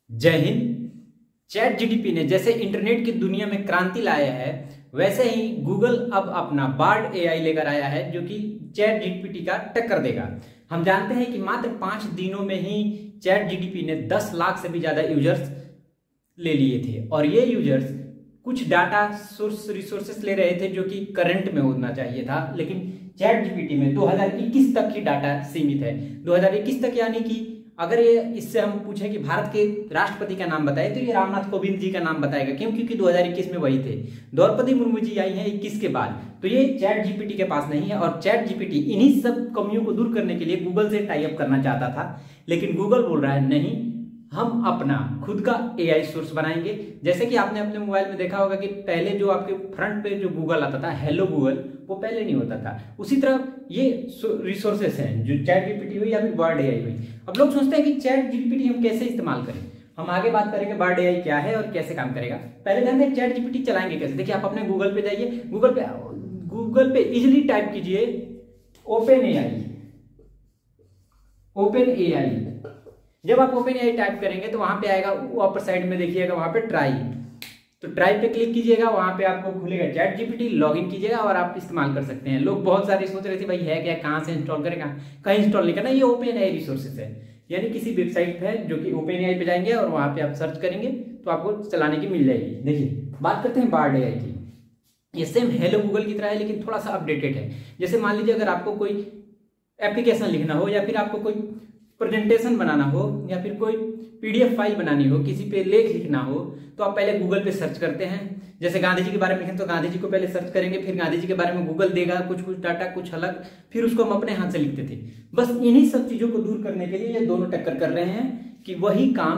जय Hind. Chat GDP ने जैसे इंटरनेट की दुनिया में क्रांति लाया है, वैसे ही गूगल अब अपना बार्ड एआई लेकर आया है जो कि चैट जीपीटी का टक्कर देगा। हम जानते हैं कि मात्र 5 दिनों में ही चैट जीडीपी ने 10 लाख से भी ज्यादा यूजर्स ले लिए थे और ये यूजर्स कुछ डाटा रिसोर्सेस ले रहे थे जो कि करंट में होना चाहिए था, लेकिन चैट जीपीटी में 2021 तक ही डाटा सीमित है। 2021 तक यानी कि अगर ये इससे हम पूछें कि भारत के राष्ट्रपति का नाम बताए तो ये रामनाथ कोविंद जी का नाम बताएगा। क्यों? क्योंकि 2021 में वही थे। द्रौपदी मुर्मू जी आई हैं 21 के बाद, तो ये चैट जीपीटी के पास नहीं है। और चैट जीपीटी इन्हीं सब कमियों को दूर करने के लिए गूगल से टाई अप करना चाहता था, लेकिन गूगल बोल रहा है नहीं, हम अपना खुद का एआई सोर्स बनाएंगे। जैसे कि आपने अपने मोबाइल में देखा होगा कि पहले जो आपके फ्रंट पे जो गूगल आता था, हेलो गूगल, वो पहले नहीं होता था। उसी तरह ये रिसोर्सेस हैं जो चैट जीपीटी हुई या फिर बार्ड एआई हुई। अब लोग सोचते हैं कि चैट जीपीटी हम कैसे इस्तेमाल करें। हम आगे बात करेंगे बार्ड एआई क्या है और कैसे काम करेगा। पहले जानते हैं चैट जीपीटी चलाएंगे कैसे। देखिए, आप अपने गूगल पे जाइए, गूगल पे इजिली टाइप कीजिए ओपन एआई। जब आप ओपन एआई टाइप करेंगे तो वहां पे आएगा ऊपर साइड में, देखिएगा वहां पे ट्राई, तो ट्राई पे क्लिक कीजिएगा, वहां पे आपको खुलेगा चैट जीपीटी, लॉगिन कीजिएगा और आप इस्तेमाल कर सकते हैं। लोग बहुत सारे सोच रहे थे भाई है क्या, कहां से इंस्टॉल करेगा, कहीं इंस्टॉल नहीं करना। ये ओपन एआई रिसोर्सेज है, यानी किसी वेबसाइट है जो कि ओपन एआई पे जाएंगे और वहां पे आप सर्च करेंगे तो आपको चलाने की मिल जाएगी। देखिए, बात करते हैं बार्ड एआई की। ये सेम हेलो गूगल की तरह है, लेकिन थोड़ा सा अपडेटेड है। जैसे मान लीजिए अगर आपको कोई एप्लीकेशन लिखना हो या फिर आपको कोई प्रेजेंटेशन बनाना हो या फिर कोई पीडीएफ फाइल बनानी हो, किसी पे लेख लिखना हो, तो आप पहले गूगल पे सर्च करते हैं। जैसे गांधी जी के बारे में लिखें तो गांधी जी को पहले सर्च करेंगे, फिर गांधी जी के बारे में गूगल देगा कुछ डाटा, कुछ अलग, फिर उसको हम अपने हाथ से लिखते थे। बस इन्हीं सब चीजों को दूर करने के लिए ये दोनों टक्कर कर रहे हैं कि वही काम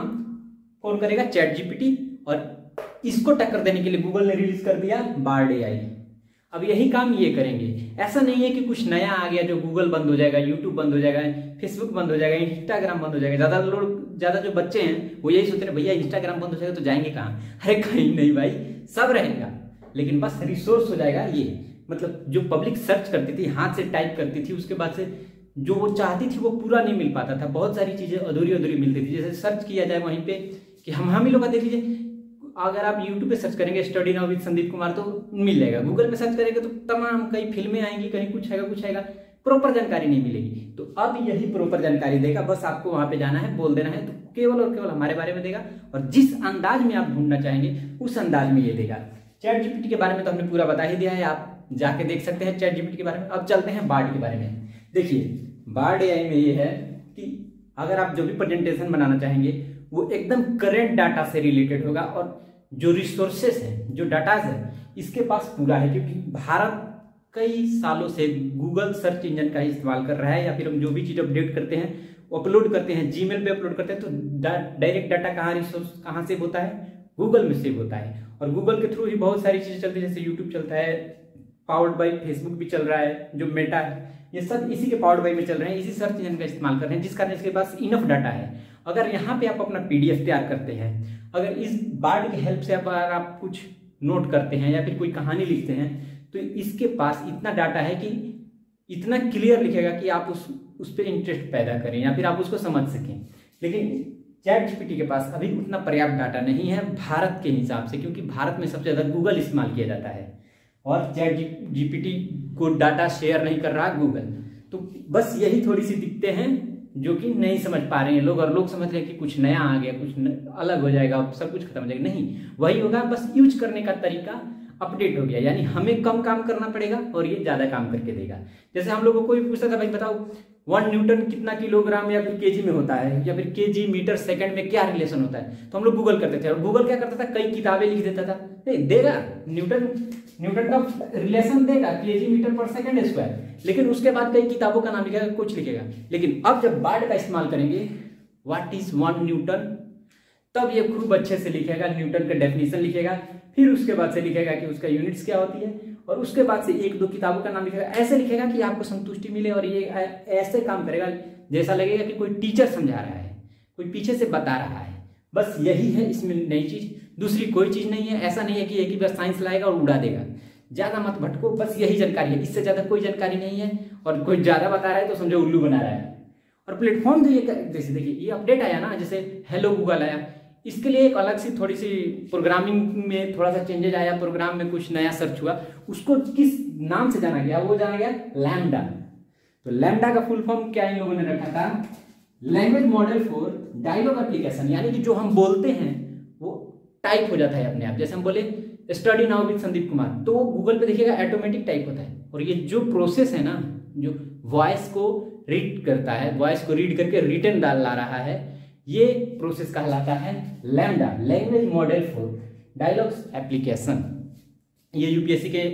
कौन करेगा, चैट जीपीटी। और इसको टक्कर देने के लिए गूगल ने रिलीज कर दिया बार्ड एआई। अब यही काम ये करेंगे। ऐसा नहीं है कि कुछ नया आ गया जो गूगल बंद हो जाएगा, यूट्यूब बंद हो जाएगा, फेसबुक बंद हो जाएगा, इंस्टाग्राम बंद हो जाएगा। ज्यादा जो बच्चे हैं वो यही सोच रहे हैं भैया इंस्टाग्राम बंद हो जाएगा तो जाएंगे कहाँ। अरे कहीं नहीं भाई, सब रहेगा, लेकिन बस रिसोर्स हो जाएगा ये। मतलब जो पब्लिक सर्च करती थी, हाथ से टाइप करती थी, उसके बाद से जो वो चाहती थी वो पूरा नहीं मिल पाता था। बहुत सारी चीजें अधूरी अधूरी मिलती थी। जैसे सर्च किया जाए वहीं पे कि हम ही लोग का देख लीजिए, अगर आप YouTube पे सर्च करेंगे study now with Sandeep Kumar तो मिल जाएगा। गूगल पे सर्च करेंगे तो तमाम कई फिल्में आएंगी, कहीं कुछ आएगा, प्रॉपर जानकारी नहीं मिलेगी। तो अब यही प्रॉपर जानकारी देगा, बस आपको वहां पे जाना है, बोल देना है, तो केवल और केवल हमारे बारे में देगा और जिस अंदाज में आप ढूंढना चाहेंगे उस अंदाज में ये देगा। चैट जीपीटी के बारे में तो हमने पूरा बता ही दिया है, आप जाके देख सकते हैं चैट जीपीटी के बारे में। अब चलते हैं बार्ड के बारे में। देखिए, बार्ड एआई में ये है कि अगर आप जो भी प्रेजेंटेशन बनाना चाहेंगे वो एकदम करेंट डाटा से रिलेटेड होगा और जो रिसोर्सेस है, जो डाटा है, इसके पास पूरा है। क्योंकि भारत कई सालों से गूगल सर्च इंजन का ही इस्तेमाल कर रहा है, या फिर हम जो भी चीज अपडेट करते हैं, अपलोड करते हैं, जीमेल पे अपलोड करते हैं, तो डायरेक्ट डाटा कहाँ सेव होता है, गूगल में सेव होता है। और गूगल के थ्रू ही बहुत सारी चीजें चलती है, जैसे यूट्यूब चलता है, पावर्ड बाई फेसबुक भी चल रहा है, जो मेटा है, ये सब इसी के पावर्ड बाई में चल रहे हैं, इसी सर्च इंजन का इस्तेमाल कर रहे हैं, जिस कारण इसके पास इनफ डाटा है। अगर यहाँ पे आप अपना पीडीएफ तैयार करते हैं, अगर इस बार्ड की हेल्प से अगर आप कुछ नोट करते हैं या फिर कोई कहानी लिखते हैं, तो इसके पास इतना डाटा है कि इतना क्लियर लिखेगा कि आप उस पर इंटरेस्ट पैदा करें या फिर आप उसको समझ सकें। लेकिन चैट जीपीटी के पास अभी उतना पर्याप्त डाटा नहीं है भारत के हिसाब से, क्योंकि भारत में सबसे ज्यादा गूगल इस्तेमाल किया जाता है और चैट जीपीटी को डाटा शेयर नहीं कर रहा गूगल। तो बस यही थोड़ी सी दिक्कतें हैं जो कि नहीं समझ पा रहे हैं लोग, और लोग समझ रहे हैं कि कुछ नया आ गया, कुछ अलग हो जाएगा, सब कुछ खत्म हो जाएगा। नहीं, वही होगा, बस यूज करने का तरीका अपडेट हो गया। यानी हमें कम काम करना पड़ेगा और ये ज्यादा काम करके देगा। जैसे हम लोगों को कोई पूछता था भाई बताओ 1 न्यूटन कितना किलोग्राम या फिर केजी में होता है, या फिर केजी मीटर सेकंड में क्या रिलेशन होता है, तो हम लोग गूगल करते थे। और गूगल क्या करता था, कई किताबें लिख देता था, नहीं देगा न्यूटन का रिलेशन देगा केजी मीटर पर सेकंड स्क्वायर, लेकिन उसके बाद कई किताबों का नाम लिखेगा, कुछ लिखेगा। लेकिन अब जब बार्ड का इस्तेमाल करेंगे, व्हाट इज 1 न्यूटन, तब ये खूब अच्छे से लिखेगा, न्यूटन का डेफिनेशन लिखेगा, फिर उसके बाद से लिखेगा कि उसका यूनिट्स क्या होती है, और उसके बाद से 1-2 किताबों का नाम लिखेगा। ऐसे लिखेगा कि आपको संतुष्टि मिले और ये ऐसे काम करेगा जैसा लगेगा कि कोई टीचर समझा रहा है, कोई पीछे से बता रहा है। बस यही है इसमें नई चीज, दूसरी कोई चीज नहीं है। ऐसा नहीं है कि एक ही बस साइंस लाएगा और उड़ा देगा। ज्यादा मत भटको, बस यही जानकारी है, इससे ज्यादा कोई जानकारी नहीं है। और कोई ज्यादा बता रहा है तो समझो उल्लू बना रहा है। और प्लेटफॉर्म जो ये जैसे देखिए ये अपडेट आया ना, जैसे हेलो गूगल आया, इसके लिए एक अलग सी थोड़ी सी प्रोग्रामिंग में थोड़ा सा चेंजेज आया, प्रोग्राम में कुछ नया सर्च हुआ, उसको किस नाम से जाना गया, वो जाना गया लैम्डा। तो लैम्डा का फुल फॉर्म क्या इन लोगों ने रखा था, language model for dialogue application, यानी कि जो हम बोलते हैं वो टाइप हो जाता है अपने आप। जैसे हम बोले study now with Sandeep Kumar, तो वो गूगल पे देखिएगा ऑटोमेटिक टाइप होता है। और ये जो प्रोसेस है ना, जो वॉइस को रीड करता है, वॉइस को रीड करके रिटर्न डाल ला रहा है, ये प्रोसेस कहलाता है lambda, language model for dialogues application. ये यूपीएससी के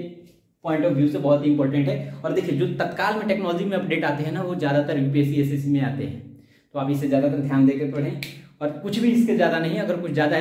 पॉइंट ऑफ व्यू से बहुत ही इंपॉर्टेंट है। और देखिए जो तत्काल में टेक्नोलॉजी में अपडेट आते हैं ना, वो ज़्यादातर यूपीएससी एसएससी में आते हैं, तो आप इसे ज़्यादातर ध्यान देकर पढ़ें। और कुछ भी इसके ज़्यादा नहीं है, अगर कुछ ज़्यादा है तो